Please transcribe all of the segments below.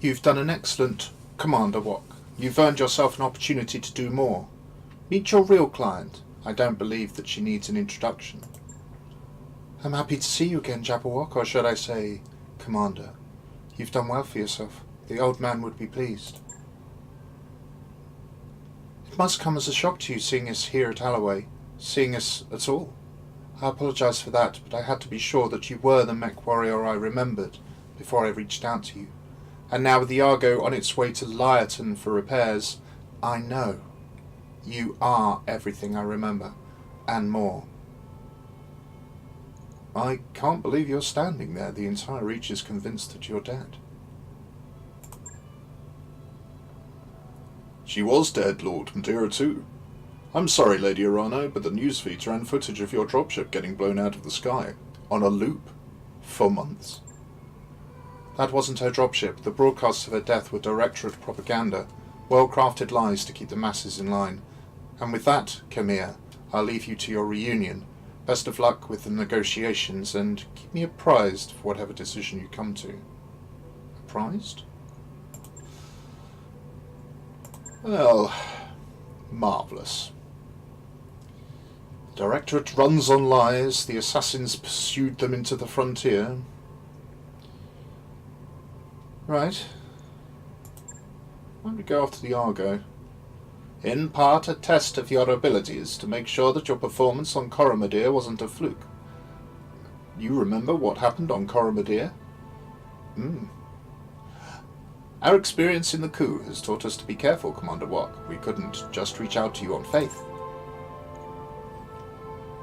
You've done an excellent Commander Wock. You've earned yourself an opportunity to do more. Meet your real client. I don't believe that she needs an introduction. I'm happy to see you again, Jabberwock, or should I say, Commander. You've done well for yourself. The old man would be pleased. It must come as a shock to you seeing us here at Alloway, seeing us at all. I apologise for that, but I had to be sure that you were the mech warrior I remembered before I reached out to you. And now with the Argo on its way to Lyreton for repairs, I know you are everything I remember, and more. I can't believe you're standing there. The entire Reach is convinced that you're dead. She was dead, Lord Madeira too. I'm sorry, Lady Arano, but the news feeds ran footage of your dropship getting blown out of the sky, on a loop, for months. That wasn't her dropship. The broadcasts of her death were Directorate propaganda, well-crafted lies to keep the masses in line. And with that, Camille, I'll leave you to your reunion. Best of luck with the negotiations, and keep me apprised of whatever decision you come to. Apprised? Well, marvellous. The Directorate runs on lies. The assassins pursued them into the frontier. Right. Why don't we go off to the Argo? In part a test of your abilities to make sure that your performance on Coromadir wasn't a fluke. You remember what happened on Coromadir? Our experience in the coup has taught us to be careful, Commander Wock. We couldn't just reach out to you on faith.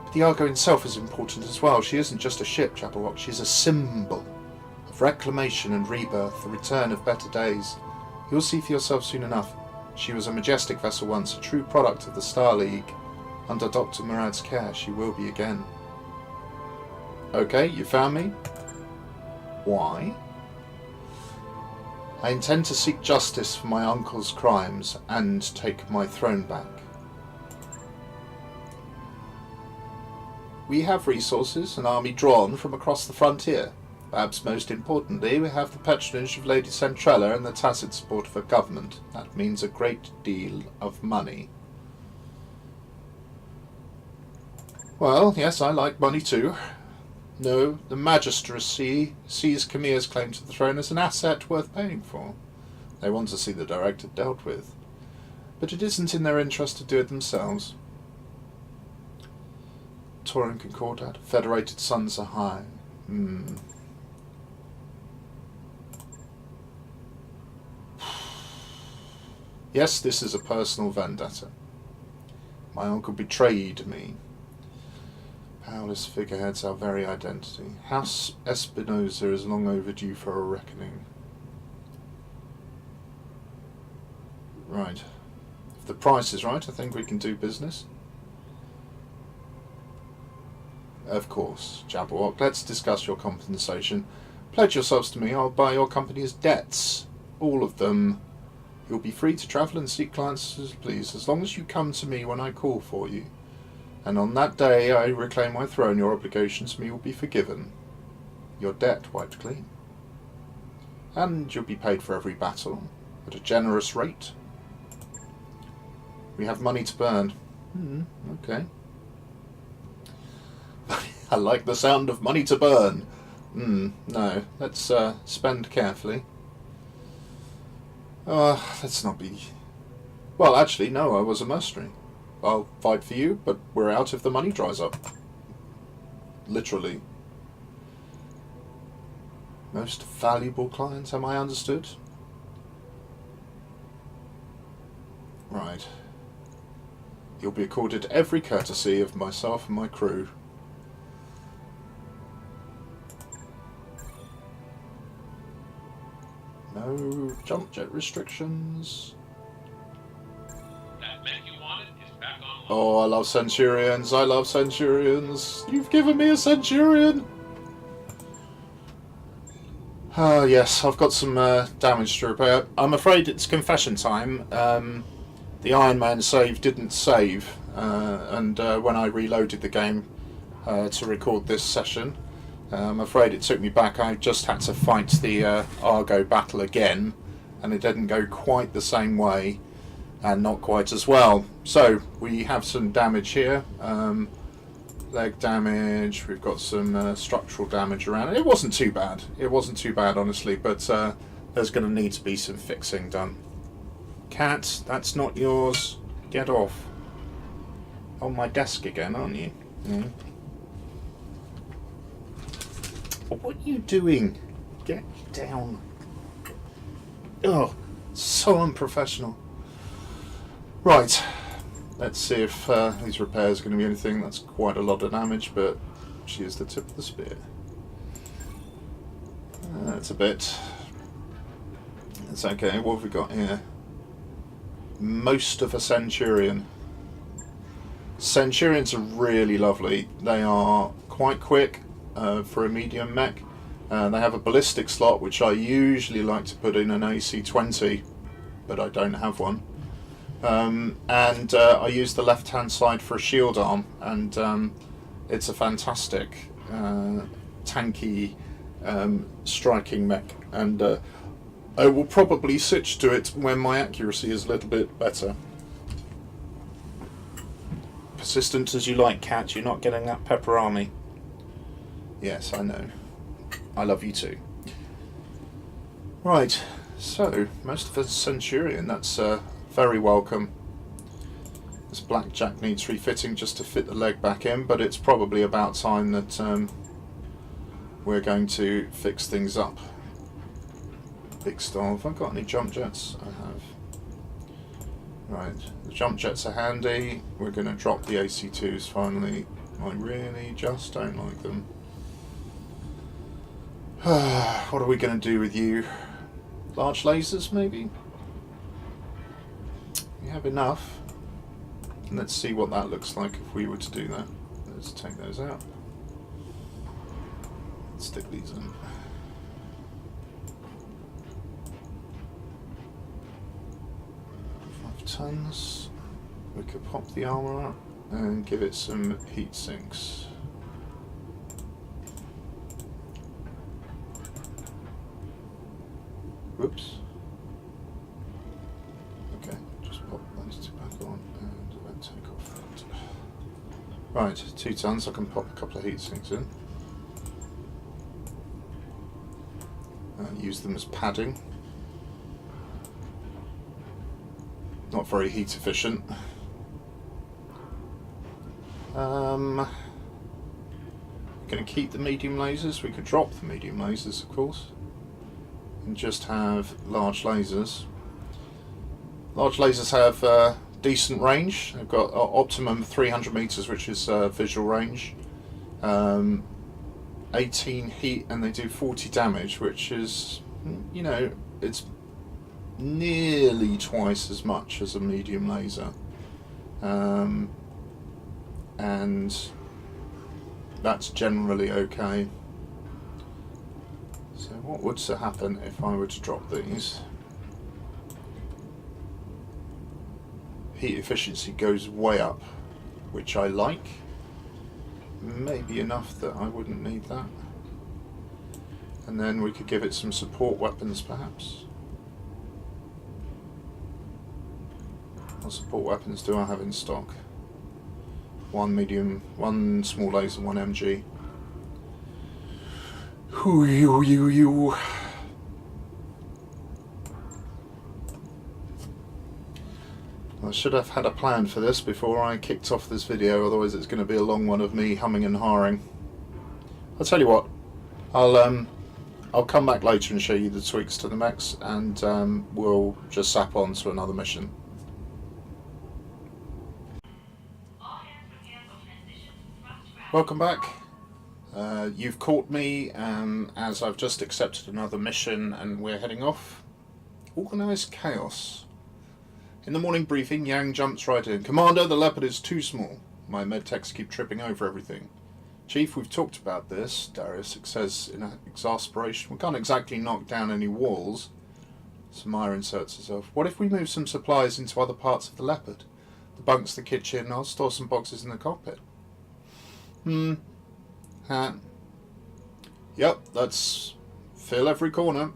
But the Argo itself is important as well. She isn't just a ship, Jabberwock. She's a symbol of reclamation and rebirth, the return of better days. You'll see for yourself soon enough. She was a majestic vessel once, a true product of the Star League. Under Dr. Murad's care, she will be again. Okay, you found me? Why? I intend to seek justice for my uncle's crimes and take my throne back. We have resources, an army drawn from across the frontier. Perhaps most importantly, we have the patronage of Lady Centrella and the tacit support of her government. That means a great deal of money. Well, yes, I like money too. No, the magistracy sees Camille's claim to the throne as an asset worth paying for. They want to see the Director dealt with. But it isn't in their interest to do it themselves. Tauren Concordat, Federated Sons are high. Yes, this is a personal vendetta. My uncle betrayed me. Powerless figureheads, our very identity. House Espinosa is long overdue for a reckoning. Right. If the price is right, I think we can do business. Of course, Jabberwock. Let's discuss your compensation. Pledge yourselves to me. I'll buy your company's debts. All of them. You'll be free to travel and seek clients as you please, as long as you come to me when I call for you. And on that day I reclaim my throne, your obligations to me will be forgiven. Your debt wiped clean. And you'll be paid for every battle, at a generous rate. We have money to burn. Okay. I like the sound of money to burn. No, let's spend carefully. Let's not be... Well, actually, no, I was a mercenary. I'll fight for you, but we're out if the money dries up. Literally. Most valuable client, am I understood? Right. You'll be accorded every courtesy of myself and my crew. No jump jet restrictions. That mech you wanted is back online. Oh, I love Centurions. I love Centurions. You've given me a Centurion. Ah, yes, I've got some damage to repair. I'm afraid it's confession time. The Iron Man save didn't save, and when I reloaded the game to record this session, I'm afraid it took me back. I just had to fight the Argo battle again, and it didn't go quite the same way and not quite as well. So we have some damage here, leg damage, we've got some structural damage around. It wasn't too bad, honestly, but there's going to need to be some fixing done. Cat, that's not yours, get off. On my desk again, aren't you? Mm. What are you doing? Get down. Oh, so unprofessional. Right, let's see if these repairs are going to be anything. That's quite a lot of damage, but she is the tip of the spear. That's a bit. It's okay. What have we got here? Most of a Centurion. Centurions are really lovely. They are quite quick for a medium mech. They have a ballistic slot, which I usually like to put in an AC-20, but I don't have one. And I use the left-hand side for a shield arm, and it's a fantastic, tanky, striking mech. And I will probably switch to it when my accuracy is a little bit better. Persistent as you like, Cat. You're not getting that pepperami. Yes, I know. I love you too. Right, so most of a Centurion. That's very welcome. This blackjack needs refitting just to fit the leg back in, but it's probably about time that we're going to fix things up. Big star. Have I got any jump jets? I have. Right, the jump jets are handy. We're going to drop the AC2s finally. I really just don't like them. What are we going to do with you? Large lasers, maybe? We have enough. Let's see what that looks like if we were to do that. Let's take those out. Let's stick these in. 5 tons. We could pop the armour up and give it some heat sinks. Whoops. Okay, just pop those two back on and then take off that. Right, 2 tons, I can pop a couple of heat sinks in. Use them as padding. Not very heat efficient. Going to keep the medium lasers. We could drop the medium lasers, of course, and just have large lasers. Large lasers have decent range. They've got optimum 300 meters, which is visual range. 18 heat, and they do 40 damage, which is, you know, it's nearly twice as much as a medium laser. And that's generally okay. So what would happen if I were to drop these? Heat efficiency goes way up, which I like. Maybe enough that I wouldn't need that. And then we could give it some support weapons, perhaps. What support weapons do I have in stock? 1 medium, 1 small laser, 1 MG. Hoo. I should have had a plan for this before I kicked off this video, otherwise it's going to be a long one of me humming and hawing. I'll tell you what, I'll come back later and show you the tweaks to the mechs, and we'll just sap on to another mission. Welcome back. You've caught me as I've just accepted another mission and we're heading off. Organised chaos. In the morning briefing, Yang jumps right in. Commander, the leopard is too small. My medtechs keep tripping over everything. Chief, we've talked about this, Darius says in exasperation. We can't exactly knock down any walls. Samaya inserts herself. What if we move some supplies into other parts of the leopard? The bunks, the kitchen, I'll store some boxes in the cockpit. Yep, let's fill every corner.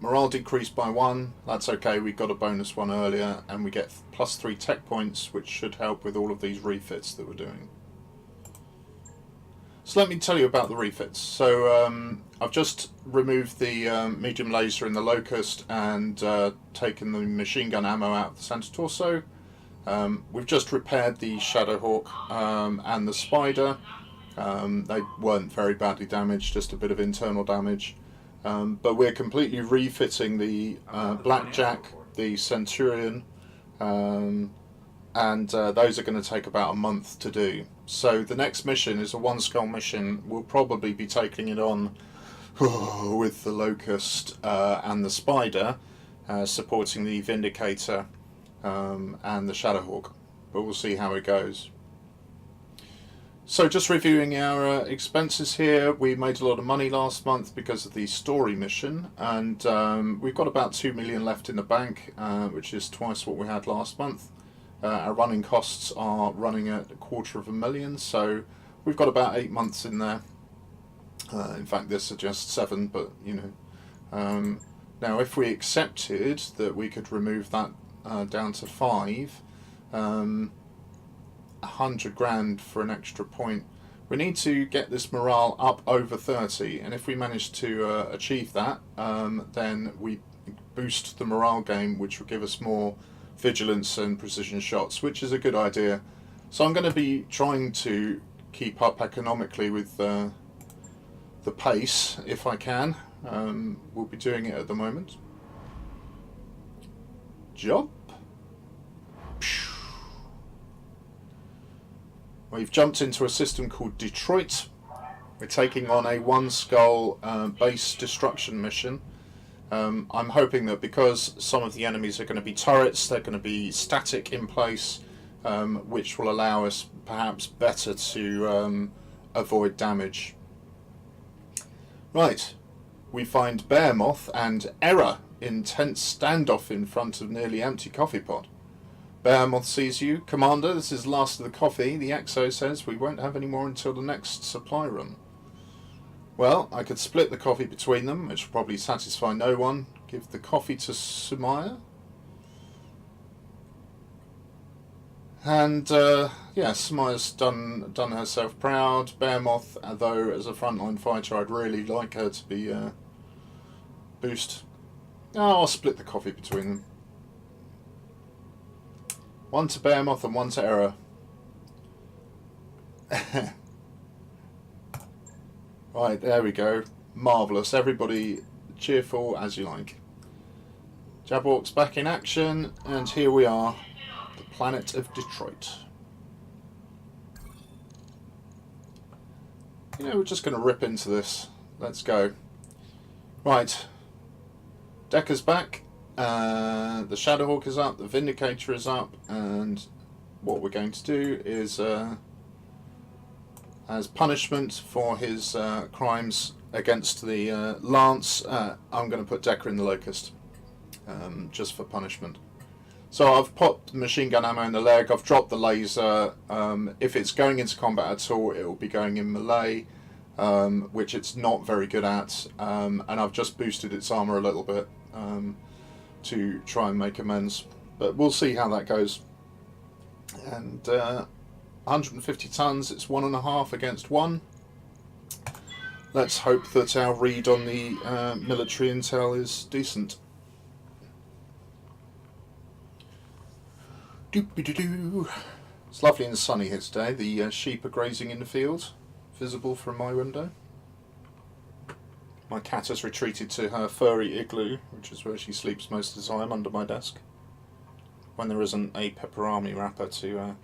morale decreased by 1. That's okay, we got a bonus one earlier, and we get +3 tech points, which should help with all of these refits that we're doing. So let me tell you about the refits. So I've just removed the medium laser in the Locust and taken the machine gun ammo out of the center torso. We've just repaired the Shadowhawk and the Spider. They weren't very badly damaged, just a bit of internal damage. But we're completely refitting the Blackjack, the Centurion, and those are going to take about a month to do. So the next mission is a 1-skull mission. We'll probably be taking it on with the Locust and the Spider, supporting the Vindicator and the Shadowhawk. But we'll see how it goes. So just reviewing our expenses here, we made a lot of money last month because of the story mission, and we've got about 2 million left in the bank, which is twice what we had last month. Our running costs are running at $250,000, so we've got about 8 months in there. In fact, this suggests 7, but you know. Now, if we accepted that we could remove that down to 5, 100 grand for an extra point. We need to get this morale up over 30, and if we manage to achieve that, then we boost the morale game, which will give us more vigilance and precision shots, which is a good idea. So I'm going to be trying to keep up economically with the pace if I can. We'll be doing it at the moment. Jump. We've jumped into a system called Detroit. We're taking on a 1-skull base destruction mission. I'm hoping that because some of the enemies are going to be turrets, they're going to be static in place, which will allow us perhaps better to avoid damage. Right, we find Bearmoth and Error in tense standoff in front of nearly empty coffee pot. Bearmoth sees you. Commander, this is the last of the coffee. The XO says we won't have any more until the next supply run. Well, I could split the coffee between them, which will probably satisfy no one. Give the coffee to Sumaya. And, yeah, Sumaya's done herself proud. Bearmoth, though, as a frontline fighter, I'd really like her to be boost. Oh, I'll split the coffee between them. One to Bearmoth and one to Error. Right, there we go. Marvellous. Everybody cheerful as you like. Jabberwock's back in action, and here we are. The planet of Detroit. You know, we're just going to rip into this. Let's go. Right. Decker's back. The Shadowhawk is up, the Vindicator is up, and what we're going to do is, as punishment for his crimes against the Lance, I'm going to put Decker in the Locust, just for punishment. So I've popped machine gun ammo in the leg, I've dropped the laser. If it's going into combat at all, it will be going in melee, which it's not very good at, and I've just boosted its armor a little bit. To try and make amends, but we'll see how that goes. And 150 tons, it's 1.5 against 1. Let's hope that our read on the military intel is decent. Doop-a-doo-doo. It's lovely and sunny here today. The sheep are grazing in the field, visible from my window. My cat has retreated to her furry igloo, which is where she sleeps most of the time, under my desk. When there isn't a pepperami wrapper to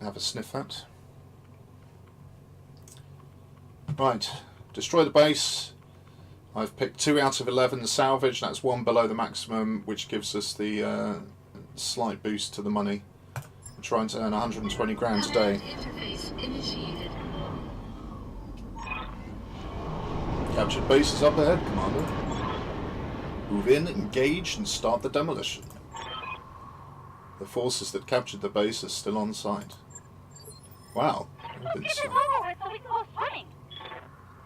have a sniff at. Right, destroy the base. I've picked 2 out of 11 salvage, that's 1 below the maximum, which gives us the slight boost to the money. I'm trying to earn 120 grand a day. Captured base is up ahead, Commander. Move in, engage, and start the demolition. The forces that captured the base are still on site. Wow.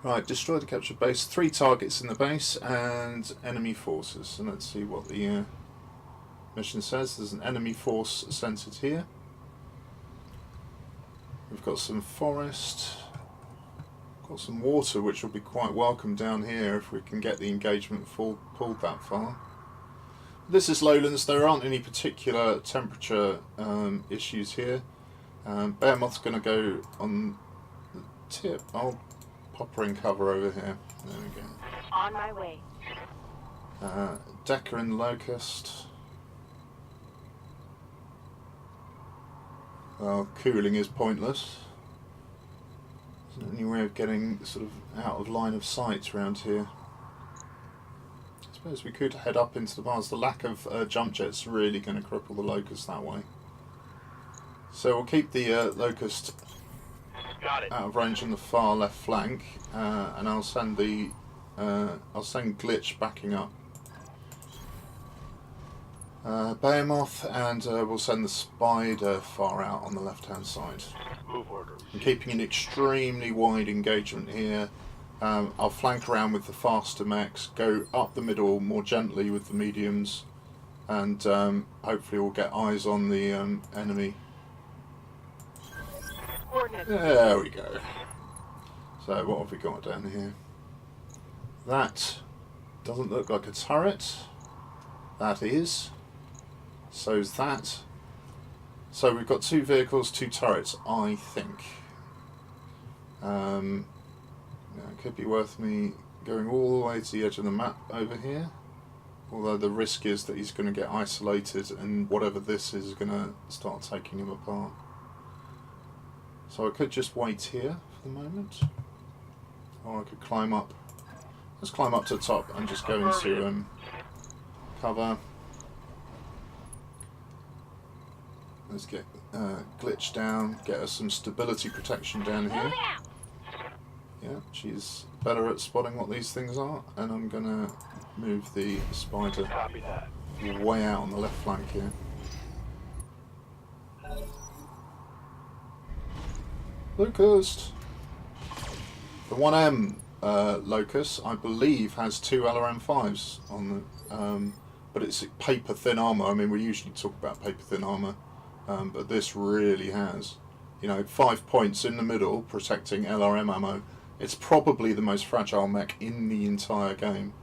Right, destroy the captured base. 3 targets in the base and enemy forces. So let's see what the mission says. There's an enemy force centered here. We've got some forest. Got some water, which will be quite welcome down here if we can get the engagement pulled that far. This is lowlands. There aren't any particular temperature issues here. Behemoth's going to go on the tip. I'll pop her in cover over here. There we go. On my way. Decker and Locust. Well, cooling is pointless. There's any way of getting sort of out of line of sight around here. I suppose we could head up into the bars. The lack of jump jet's really going to cripple the Locust that way. So we'll keep the Locust out of range on the far left flank, and I'll send Glitch backing up. Behemoth, and we'll send the Spider far out on the left hand side. Move orders. I'm keeping an extremely wide engagement here. I'll flank around with the faster mechs, go up the middle more gently with the mediums, and hopefully we'll get eyes on the enemy. There we go. So what have we got down here? That doesn't look like a turret. That is. So's that. So we've got 2 vehicles, 2 turrets, I think. It could be worth me going all the way to the edge of the map over here. Although the risk is that he's going to get isolated and whatever this is going to start taking him apart. So I could just wait here for the moment. Or I could climb up. Let's climb up to the top and just go into cover. Let's get Glitch down, get us some stability protection down here. Yeah, she's better at spotting what these things are, and I'm gonna move the Spider way out on the left flank here. Locust! The 1M Locust, I believe, has 2 LRM5s on the, but it's paper thin armour. I mean, we usually talk about paper thin armour. But this really has, 5 points in the middle protecting LRM ammo. It's probably the most fragile mech in the entire game,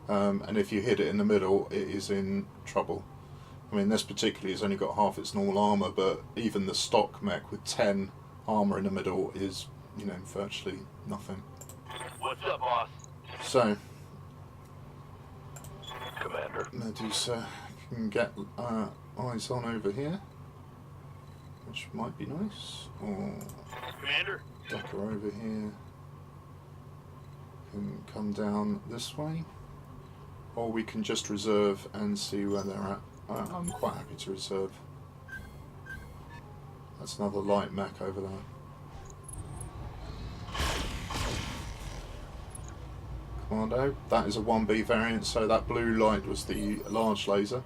and if you hit it in the middle, it is in trouble. I mean, this particularly has only got half its normal armour, but even the stock mech with 10 armour in the middle is, virtually nothing. What's up, boss? So, Commander. Medusa can get eyes on over here, which might be nice, or Commander. Decker over here can come down this way, or we can just reserve and see where they're at. I'm quite happy to reserve. That's another light mech over there. Commando, that is a 1B variant, so that blue light was the large laser.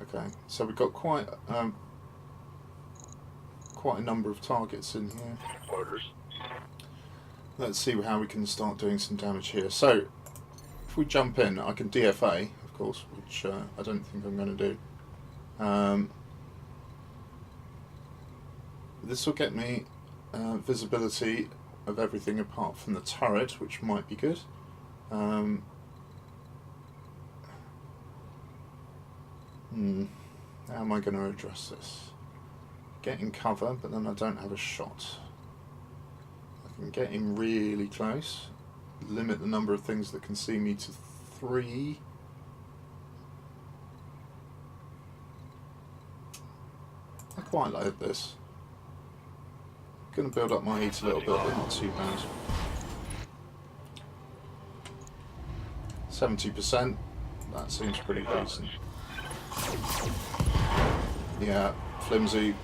Okay, so we've got quite a number of targets in here. Orders. Let's see how we can start doing some damage here. So, if we jump in, I can DFA, of course, which I don't think I'm going to do. This will get me visibility of everything apart from the turret, which might be good. How am I going to address this? Get in cover, but then I don't have a shot. I can get in really close, limit the number of things that can see me to 3. I quite like this. Going to build up my heat a little bit, but not too bad. 70%, that seems pretty decent. Yeah, flimsy.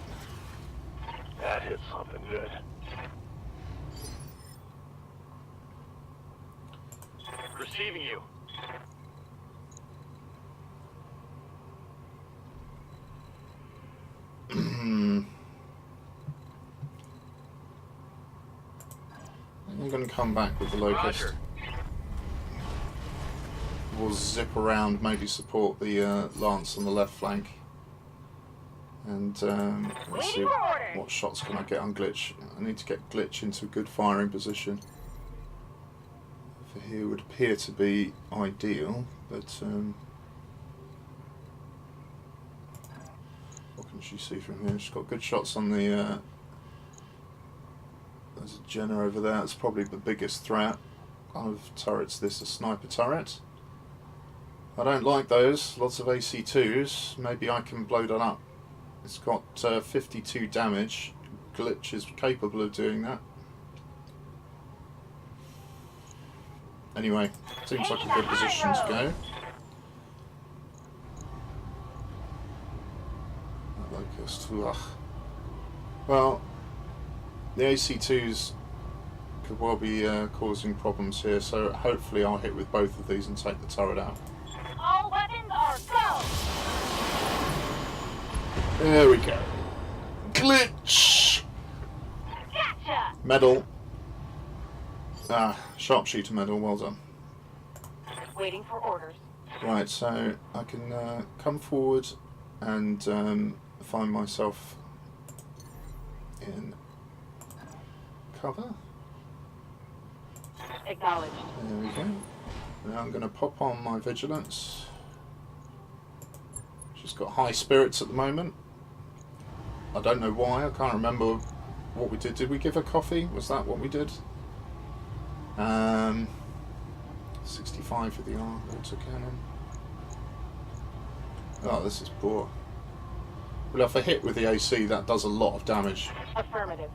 That hit something good. Receiving you. I'm going to come back with the locust. Roger. We'll zip around, maybe support the lance on the left flank. And let's see what shots can I get on Glitch. I need to get Glitch into a good firing position. For here would appear to be ideal, but what can she see from here? She's got good shots on the... there's a Jenna over there. It's probably the biggest threat of turrets. This is a sniper turret. I don't like those. Lots of AC2s. Maybe I can blow that up. It's got 52 damage. Glitch is capable of doing that. Anyway, seems like a good position to go. That locust. Ugh. Well, the AC2s could well be causing problems here, so hopefully I'll hit with both of these and take the turret out. All weapons are go! There we go. Glitch! Gotcha! Medal. Ah, sharpshooter medal, well done. Waiting for orders. Right, so I can come forward and find myself in cover. Acknowledged. There we go. Now I'm going to pop on my vigilance. She's got high spirits at the moment. I don't know why. I can't remember what we did. Did we give her coffee? Was that what we did? 65 for the autocannon. Oh, this is poor. Well, if I hit with the AC, that does a lot of damage. Affirmative.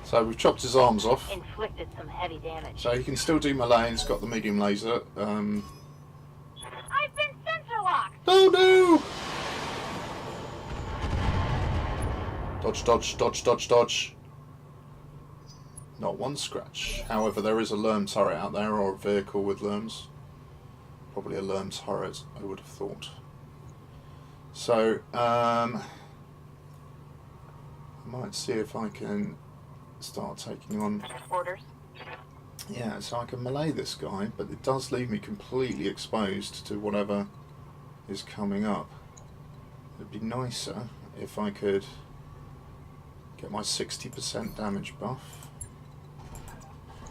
So we've chopped his arms off. Inflicted some heavy damage. So he can still do melee. He's got the medium laser. I've been sensor locked! Oh no! Dodge, dodge, dodge, dodge, dodge. Not one scratch. However, there is a Lerm turret out there, or a vehicle with Lerms. Probably a Lerm turret, I would have thought. So, I might see if I can start taking on... Orders. Yeah, so I can melee this guy, but it does leave me completely exposed to whatever is coming up. It'd be nicer if I could get my 60% damage buff,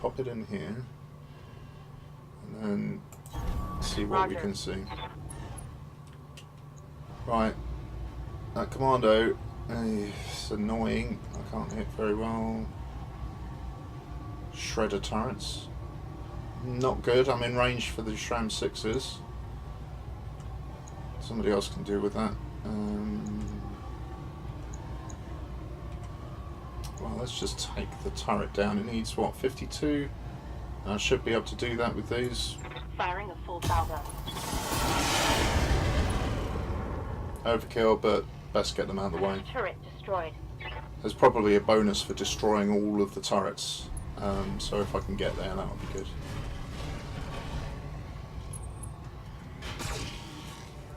pop it in here, and then see what we can see. Right, that commando is annoying. I can't hit very well. Shredder turrets, not good. I'm in range for the Shram 6s. Somebody else can deal with that. Well, let's just take the turret down. It needs, what, 52? I should be able to do that with these. Firing a full salvo. Overkill, but best get them out of the way. Turret destroyed. There's probably a bonus for destroying all of the turrets. So if I can get there, that would be good.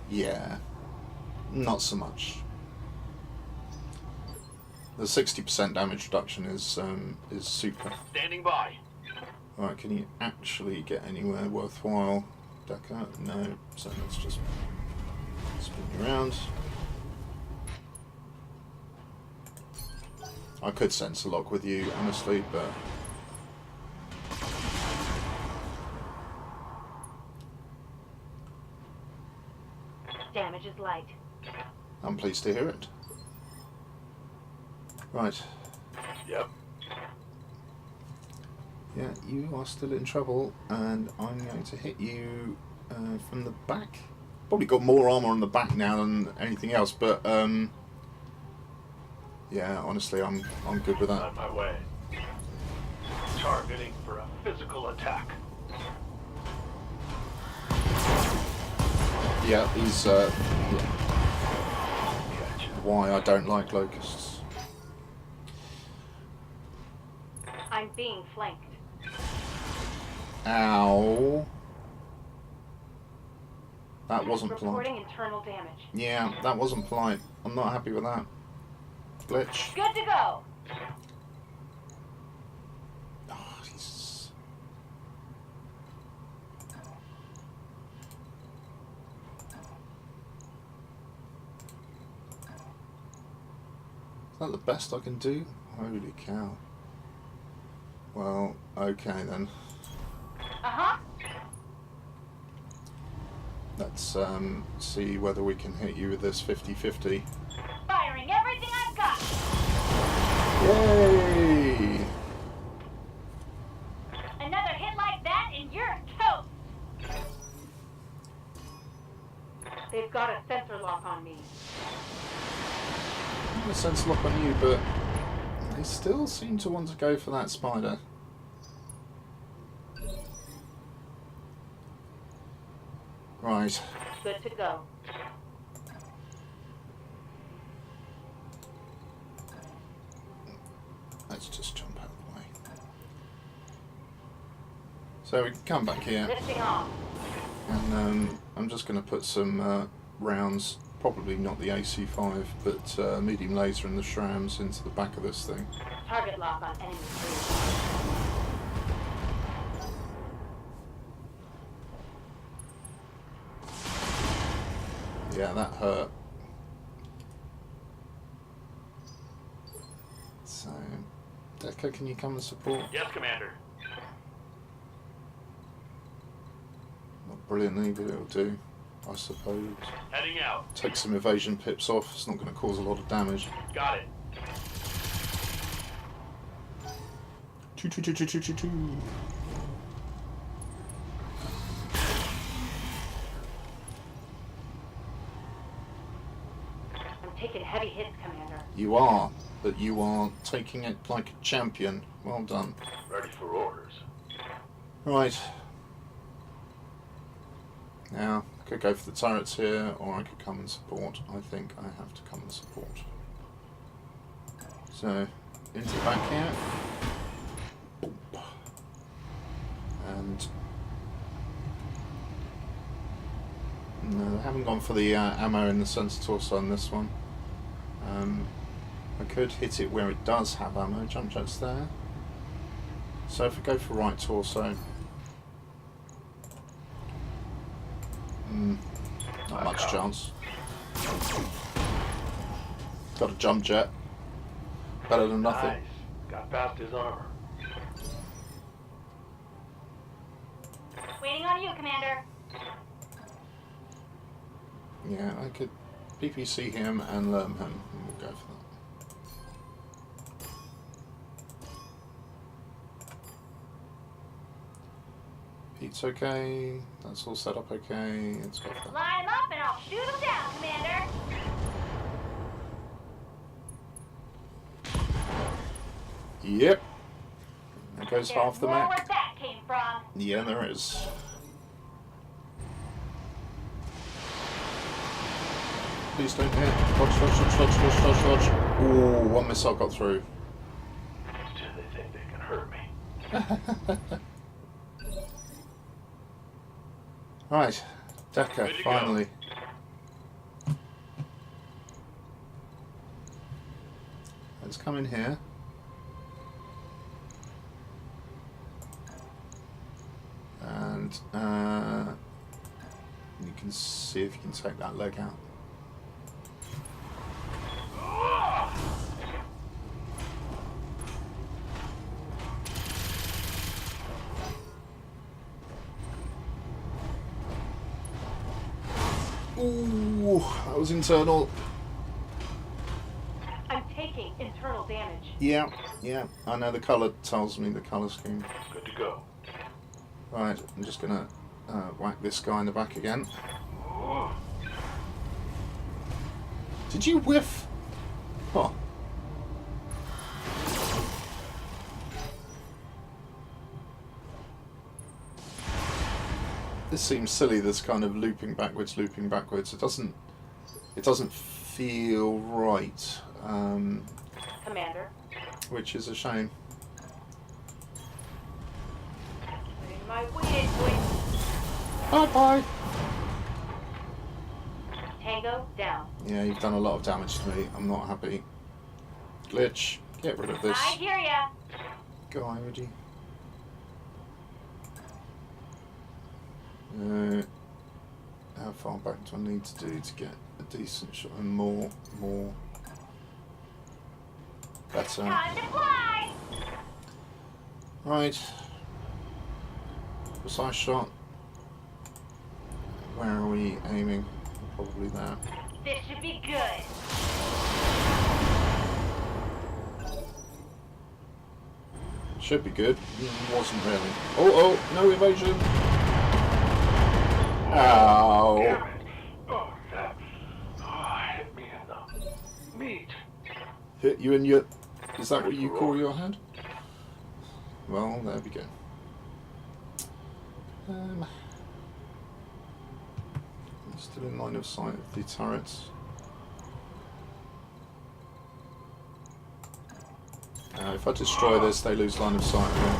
Yeah, not so much. The 60% damage reduction is super. Standing by. Alright, can you actually get anywhere worthwhile, Decker? No, so let's just spin you around. I could sense a lock with you, honestly, but... Damage is light. I'm pleased to hear it. Right. Yep. Yeah, you are still in trouble, and I'm going to hit you from the back. Probably got more armor on the back now than anything else, but yeah, honestly, I'm good with that. On my way. Targeting for a physical attack. Yeah, he's Gotcha. why I don't like locusts. I'm being flanked. Ow. That wasn't polite. Reporting internal damage. Yeah, that wasn't polite. I'm not happy with that. Glitch. Good to go. that the best I can do? Holy cow. Well, okay then. Uh-huh. Let's see whether we can hit you with this 50-50. Firing everything I've got. Yay! Another hit like that and you're toast. They've got a sensor lock on me. I'm going to sense lock on you, but they still seem to want to go for that spider. Right. Good to go. Let's just jump out of the way. So we can come back here, Lifting off. and I'm just going to put some rounds, probably not the AC5, but medium laser and the SRAMs into the back of this thing. Target lock on enemy 3. Yeah, that hurt. So, Decker, can you come and support? Yes, Commander. Not brilliantly, but it'll do, I suppose. Heading out. Take some evasion pips off, it's not going to cause a lot of damage. Got it. Choo choo choo choo choo choo choo. I'm taking heavy hits, Commander. You are, but you are taking it like a champion. Well done. Ready for orders. Right. Now, I could go for the turrets here, or I could come and support. I think I have to come and support. So, into the back here. Boop. And... no, they haven't gone for the ammo in the center torso on this one. I could hit it where it does have ammo. Jump jets there. So if I go for right torso... not much chance. Got a jump jet. Better than nothing. Nice. Got past his armor. Waiting on you, Commander. Yeah, I could PPC him and learn him. And we'll go for that. Pete's okay. That's all set up okay. Let's go for that. Line 'em up and I'll shoot 'em down, Commander. Yep. There goes There's half the more mech. where that came from. Yeah, there is. Please don't hit. Dodge, dodge, dodge, dodge, dodge, dodge, dodge. Ooh, one missile got through. Do they think they can hurt me? Right, Decker, Good to finally. Let's come in here. And you can see if you can take that leg out. Ooh, that was internal. I'm taking internal damage. Yeah, I know the colour tells me the colour scheme. Good to go. Right, I'm just gonna whack this guy in the back again. Did you whiff? Oh. This seems silly, this kind of looping backwards. It doesn't feel right, Commander. which is a shame. Putting my weighted voice. Bye-bye! Tango down. Yeah, you've done a lot of damage to me. I'm not happy. Glitch, get rid of this I hear ya. guy, would you? How far back do I need to do to get a decent shot? And more. Better. Time to fly! Right. Precise shot. Where are we aiming? Probably there. This should be good. Should be good. Wasn't really. Oh, no evasion. Ow. Damn it. Oh, that hit me in the meat. Hit you in your... Is that what you call your head? Well, there we go. I'm still in line of sight of the turrets. If I destroy this, they lose line of sight again.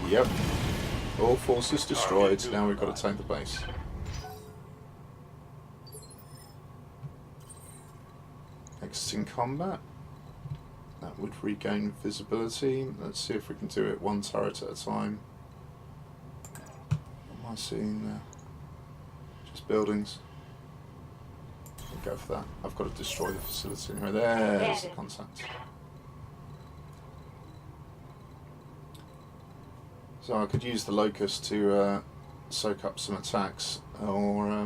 Yep. All forces destroyed. Now we've got to take the base. Exiting combat. That would regain visibility. Let's see if we can do it one turret at a time. What am I seeing there? Just buildings. I'll go for that. I've got to destroy the facility. Right, there's the contact. So I could use the locust to soak up some attacks, or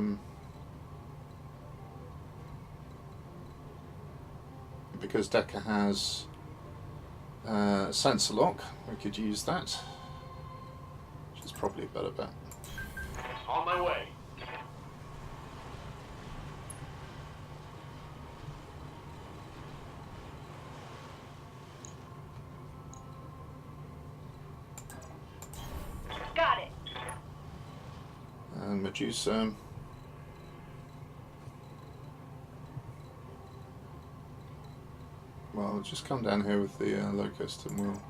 because Decker has sensor lock, we could use that, which is probably a better bet. On my way. Got it. And Medusa. Well, just come down here with the locust and we'll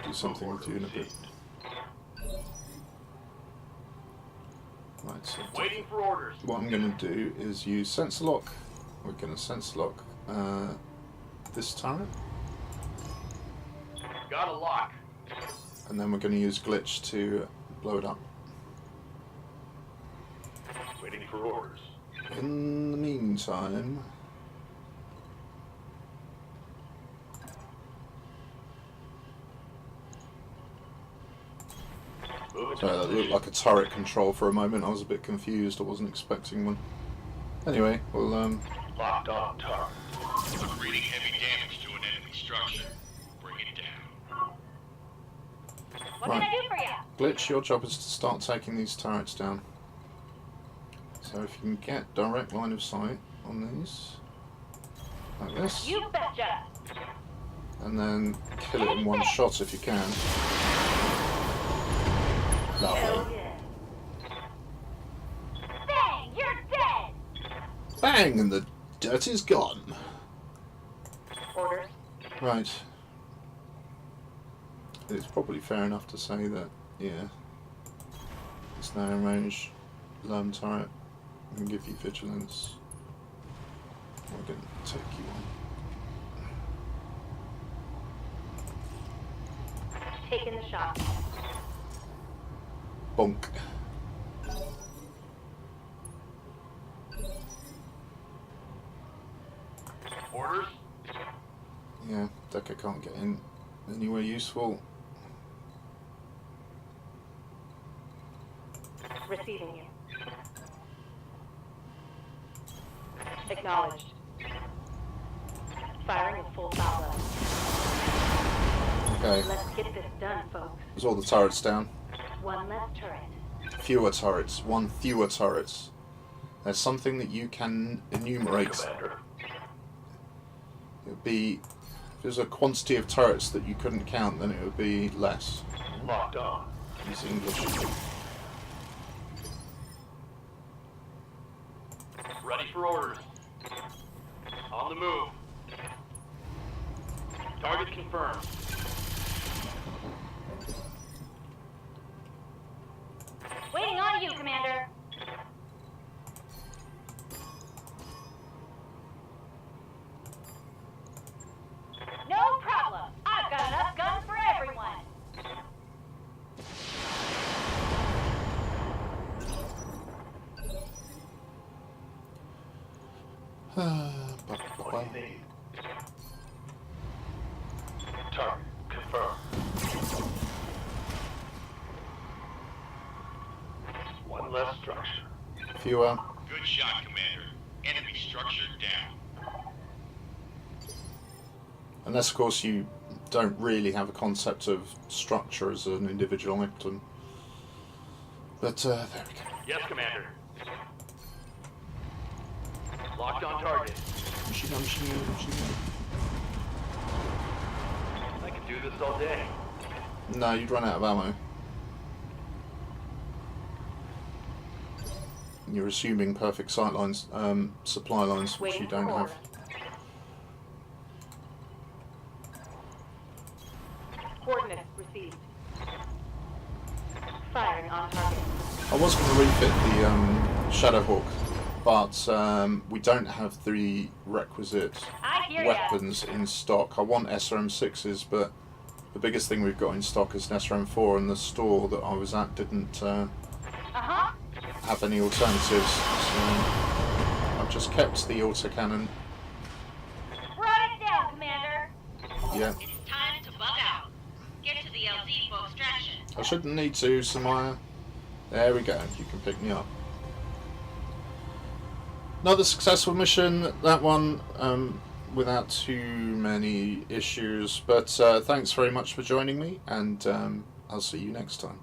do something with you in a bit. Right, so Waiting for orders. what I'm going to do is use sensor lock. We're going to sensor lock this turret, Got a lock. and then we're going to use glitch to blow it up. Waiting for orders. In the meantime, sorry, that looked like a turret control for a moment. I was a bit confused. I wasn't expecting one. Anyway, we'll Locked on target. Reading heavy damage to an enemy structure. Bring it down. What can I do for you? glitch. Your job is to start taking these turrets down. So if you can get direct line of sight on these, like this, You betcha. and then kill it in one shot if you can. Lovely. Hell yeah. Bang! You're dead. Bang! And the dirt is gone. Orders. Right. It's probably fair enough to say that, yeah, it's now in range. Alarm turret. We can give you vigilance. We're going to take you on. Taking the shot. Bonk. Orders? Yeah, Decker can't get in anywhere useful. Receiving you. Acknowledged. Firing at full throttle. Okay, Let's get this done, folks. there's all the turrets down. One less turret. Fewer turrets, one fewer turrets. There's something that you can enumerate. Commander. It would be, if there's a quantity of turrets that you couldn't count, then it would be less. Locked on. Use English. Ready for orders. On the move. Target confirmed. Waiting on you, Commander. No problem. I've got enough guns for everyone. What do you need? Target confirmed. One less structure. Fewer. Good shot, Commander. Enemy structure down. Unless, of course, you don't really have a concept of structure as an individual item. But, there we go. Yes, Commander. Locked on target. Machine gun, machine gun, machine I can do this all day. gun. No, you'd run out of ammo. You're assuming perfect sight lines, supply lines, which you Waiting don't for have. orders. Coordinates received. Firing on target. I was going to refit the Shadowhawk, but we don't have the requisite I hear ya. weapons in stock. I want SRM6s, but the biggest thing we've got in stock is an SRM4, and the store that I was at didn't Uh-huh. have any alternatives. So I've just kept the autocannon. Run it down, Commander. Yeah, It is time to bug out. Get to the LZ for extraction. I shouldn't need to, Samaya. There we go, you can pick me up. Another successful mission, that one without too many issues, but thanks very much for joining me, and I'll see you next time.